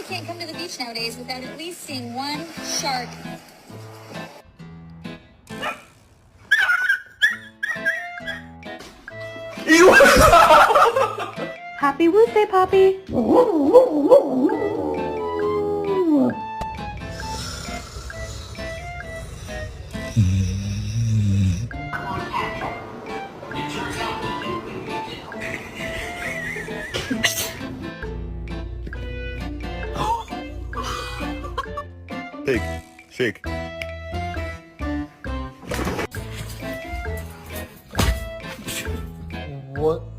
boy can't come to the beach nowadays without at least seeing one shark. Happy birthday, Poppy. Shake. What?